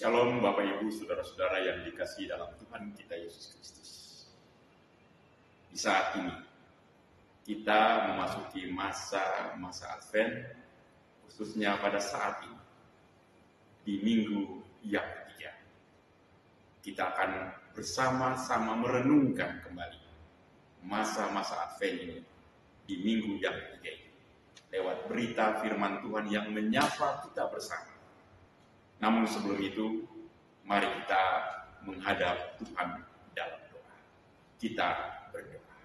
Shalom Bapak Ibu, Saudara-saudara yang dikasihi dalam Tuhan kita Yesus Kristus. Di saat ini, kita memasuki masa Advent, khususnya pada saat ini, di minggu yang ketiga. Kita akan bersama-sama merenungkan kembali masa-masa Advent ini, di minggu yang ketiga ini, lewat berita firman Tuhan yang menyapa kita bersama. Namun sebelum itu, mari kita menghadap Tuhan dalam doa. Kita berdoa.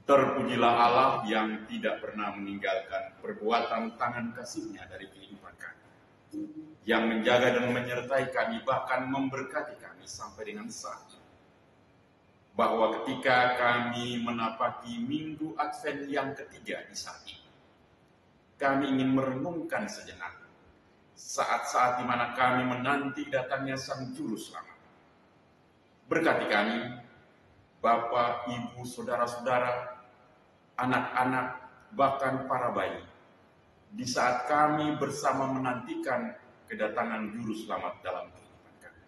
Terpujilah Allah yang tidak pernah meninggalkan perbuatan tangan kasih-Nya dari kehidupan kami, yang menjaga dan menyertai kami, bahkan memberkati kami sampai dengan saat ini. Bahwa ketika kami menapaki minggu Advent yang ketiga di saat ini, kami ingin merenungkan sejenak saat-saat di mana kami menanti datangnya Sang Juru Selamat. Berkati kami, Bapak, Ibu, Saudara-saudara, anak-anak, bahkan para bayi, di saat kami bersama menantikan kedatangan Juru Selamat dalam kehidupan kami.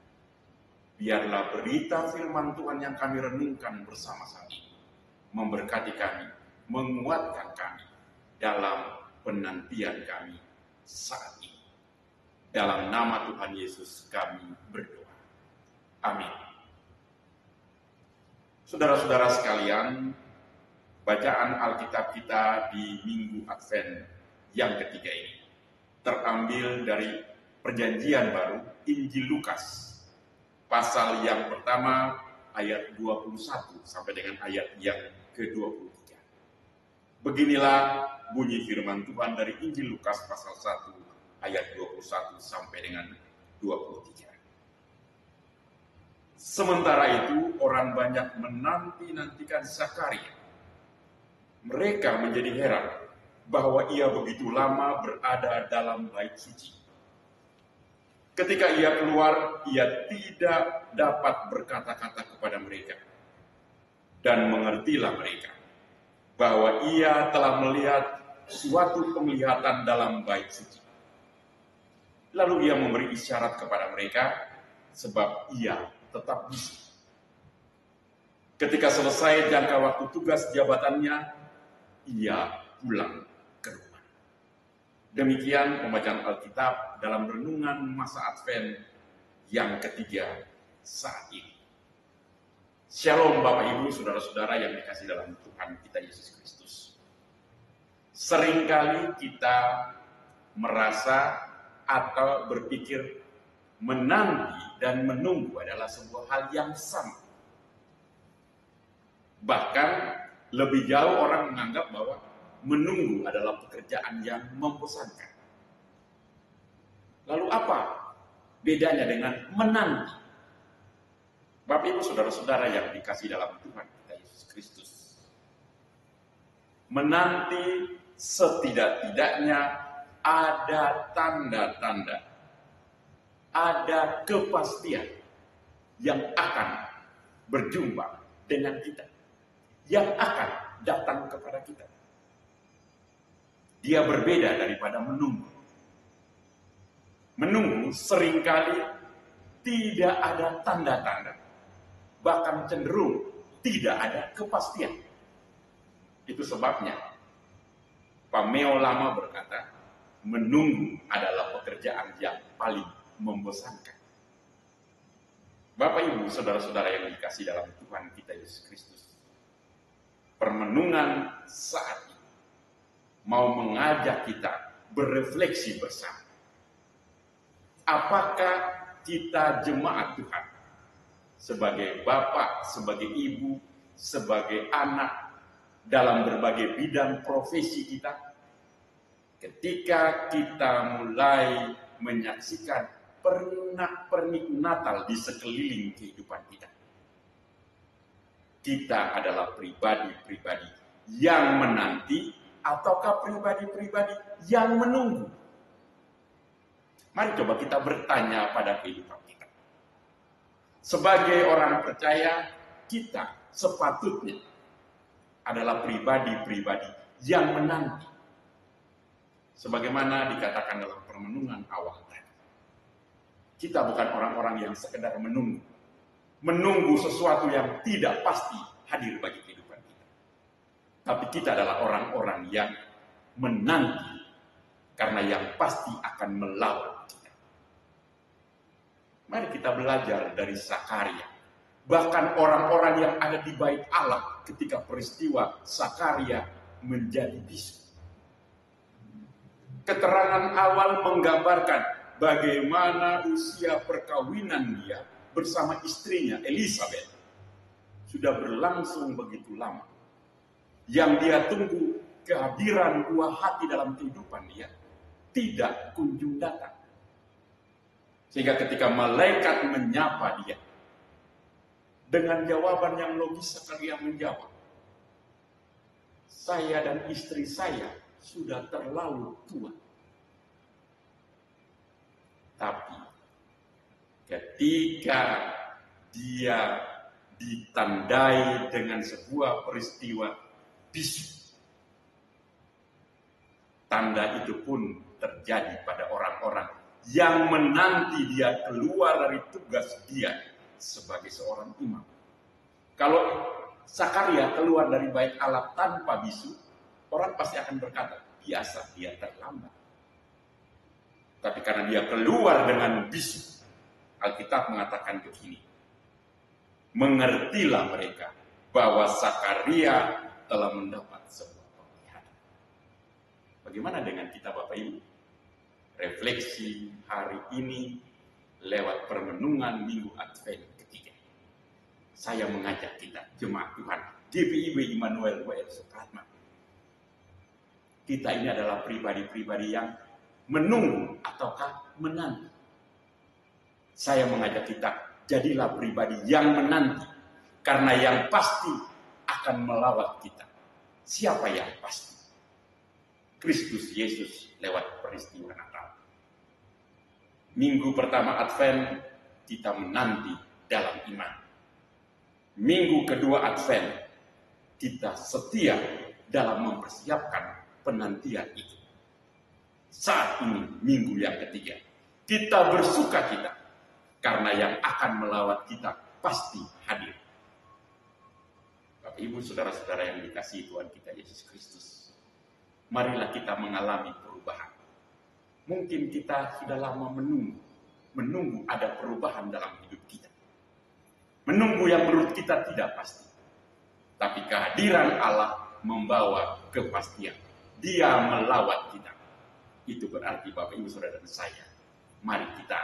Biarlah berita firman Tuhan yang kami renungkan bersama-sama ini memberkati kami, menguatkan kami dalam penantian kami saat ini. Dalam nama Tuhan Yesus kami berdoa. Amin. Saudara-saudara sekalian, bacaan Alkitab kita di Minggu Advent yang ketiga ini terambil dari Perjanjian Baru Injil Lukas, pasal yang pertama ayat 21 sampai dengan ayat yang ke-23. Beginilah bunyi firman Tuhan dari Injil Lukas pasal 1 ayat 21 sampai dengan 23. Sementara itu orang banyak menanti-nantikan Zakaria. Mereka menjadi heran bahwa ia begitu lama berada dalam bait suci. Ketika ia keluar, ia tidak dapat berkata-kata kepada mereka. Dan mengertilah mereka bahwa ia telah melihat suatu penglihatan dalam bait suci. Lalu ia memberi isyarat kepada mereka, sebab ia tetap bisu. Ketika selesai jangka waktu tugas jabatannya, ia pulang ke rumah. Demikian pembacaan Alkitab dalam renungan masa Advent yang ketiga saat ini. Shalom Bapak Ibu, Saudara-saudara yang dikasihi dalam Tuhan kita Yesus Kristus. Seringkali kita merasa atau berpikir menanti dan menunggu adalah sebuah hal yang sama. Bahkan lebih jauh orang menganggap bahwa menunggu adalah pekerjaan yang membosankan. Lalu apa bedanya dengan menanti? Bapak Ibu Saudara-saudara yang dikasihi dalam Tuhan kita Yesus Kristus. Menanti setidak-tidaknya ada tanda-tanda, ada kepastian yang akan berjumpa dengan kita, yang akan datang kepada kita. Dia berbeda daripada menunggu. Menunggu seringkali tidak ada tanda-tanda, bahkan cenderung tidak ada kepastian. Itu sebabnya Pameo Lama berkata, menunggu adalah pekerjaan yang paling membosankan. Bapak Ibu, Saudara-saudara yang dikasihi dalam Tuhan kita Yesus Kristus. Permenungan saat ini mau mengajak kita berefleksi bersama. Apakah kita jemaat Tuhan sebagai bapak, sebagai ibu, sebagai anak dalam berbagai bidang profesi kita, ketika kita mulai menyaksikan pernak-pernik Natal di sekeliling kehidupan kita, kita adalah pribadi-pribadi yang menanti ataukah pribadi-pribadi yang menunggu? Mari coba kita bertanya pada kehidupan kita. Sebagai orang percaya, kita sepatutnya adalah pribadi-pribadi yang menanti. Sebagaimana dikatakan dalam permenungan awal tadi. Kita bukan orang-orang yang sekedar menunggu sesuatu yang tidak pasti hadir bagi kehidupan kita. Tapi kita adalah orang-orang yang menanti karena yang pasti akan melawan kita. Mari kita belajar dari Sakaria. Bahkan orang-orang yang ada di bait Allah ketika peristiwa Sakaria menjadi bisu. Keterangan awal menggambarkan bagaimana usia perkawinan dia bersama istrinya Elizabeth sudah berlangsung begitu lama. Yang dia tunggu, kehadiran buah hati dalam kehidupan dia tidak kunjung datang. Sehingga ketika malaikat menyapa dia dengan jawaban yang logis, Sakaria menjawab, saya dan istri saya sudah terlalu tua. Tapi ketika dia ditandai dengan sebuah peristiwa bisu, tanda itu pun terjadi pada orang-orang yang menanti dia keluar dari tugas dia sebagai seorang imam. Kalau Sakaria keluar dari bait Allah tanpa bisu, orang pasti akan berkata, biasa dia terlambat. Tapi karena dia keluar dengan bisu, Alkitab mengatakan begini, mengertilah mereka bahwa Sakaria telah mendapat sebuah penglihatan. Bagaimana dengan kita Bapak Ibu? Refleksi hari ini lewat permenungan Minggu Advent ketiga. Saya mengajak kita, jemaat Tuhan, GPIB Immanuel WR Sukratma. Kita ini adalah pribadi-pribadi yang menunggu ataukah menanti. Saya mengajak kita, jadilah pribadi yang menanti. Karena yang pasti akan melawat kita. Siapa yang pasti? Kristus Yesus lewat peristiwa Natal. Minggu pertama Advent, kita menanti dalam iman. Minggu kedua Advent, kita setia dalam mempersiapkan penantian itu. Saat ini, minggu yang ketiga, kita bersuka cita karena yang akan melawat kita pasti hadir. Bapak Ibu, saudara-saudara yang dikasihi Tuhan kita Yesus Kristus, marilah kita mengalami perubahan. Mungkin kita sudah lama menunggu ada perubahan dalam hidup kita. Menunggu yang menurut kita tidak pasti. Tapi kehadiran Allah membawa kepastian. Dia melawat kita. Itu berarti Bapak Ibu Saudara dan saya, mari kita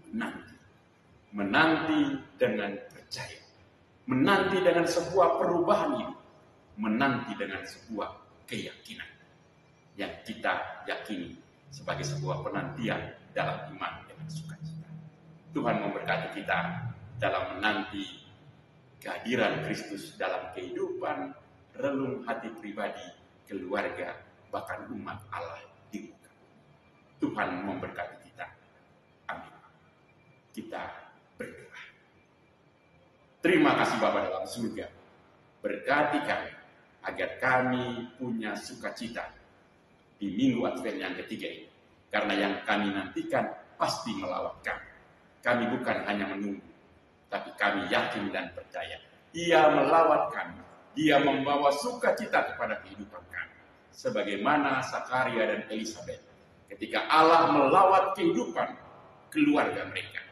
menanti. Menanti dengan percaya. Menanti dengan sebuah perubahan hidup. Menanti dengan sebuah keyakinan yang kita yakini sebagai sebuah penantian dalam iman dengan sukacita. Tuhan memberkati kita dalam menanti kehadiran Kristus dalam kehidupan, relung hati pribadi, keluarga, bahkan umat Allah di muka. Tuhan memberkati kita. Amin. Kita berdoa. Terima kasih Bapa dalam surga. Berkati kami agar kami punya sukacita di Minggu Advent yang ketiga ini. Karena yang kami nantikan pasti melawat kami. Kami bukan hanya menunggu, tapi kami yakin dan percaya. Ia melawat kami. Dia membawa sukacita kepada kehidupan kami. Sebagaimana Sakaria dan Elizabeth. Ketika Allah melawat kehidupan keluarga mereka.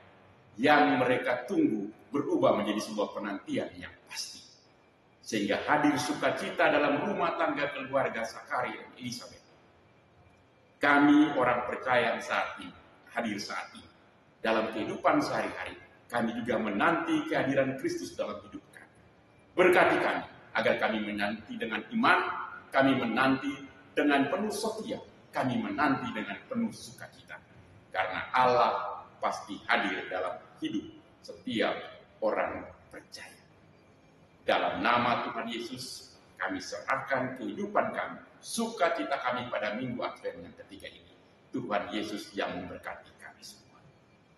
Yang mereka tunggu berubah menjadi sebuah penantian yang pasti. Sehingga hadir sukacita dalam rumah tangga keluarga Sakaria dan Elizabeth. Kami orang percaya saat ini, hadir saat ini. Dalam kehidupan sehari-hari, kami juga menanti kehadiran Kristus dalam hidup kami. Berkati kami, agar kami menanti dengan iman, kami menanti dengan penuh setia, kami menanti dengan penuh sukacita. Karena Allah pasti hadir dalam hidup setiap orang percaya. Dalam nama Tuhan Yesus, kami serahkan kehidupan kami, sukacita kami pada Minggu Advent yang ketiga ini. Tuhan Yesus yang memberkati kami semua.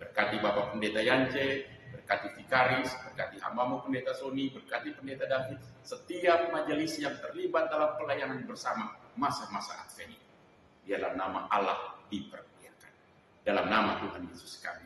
Berkati Bapak Pendeta Yance, berkati Vikaris, berkati hambamu Pendeta Sony, berkati Pendeta David, setiap majelis yang terlibat dalam pelayanan bersama masa-masa Advent ini. Biarlah nama Allah dipermuliakan. Dalam nama Tuhan Yesus kami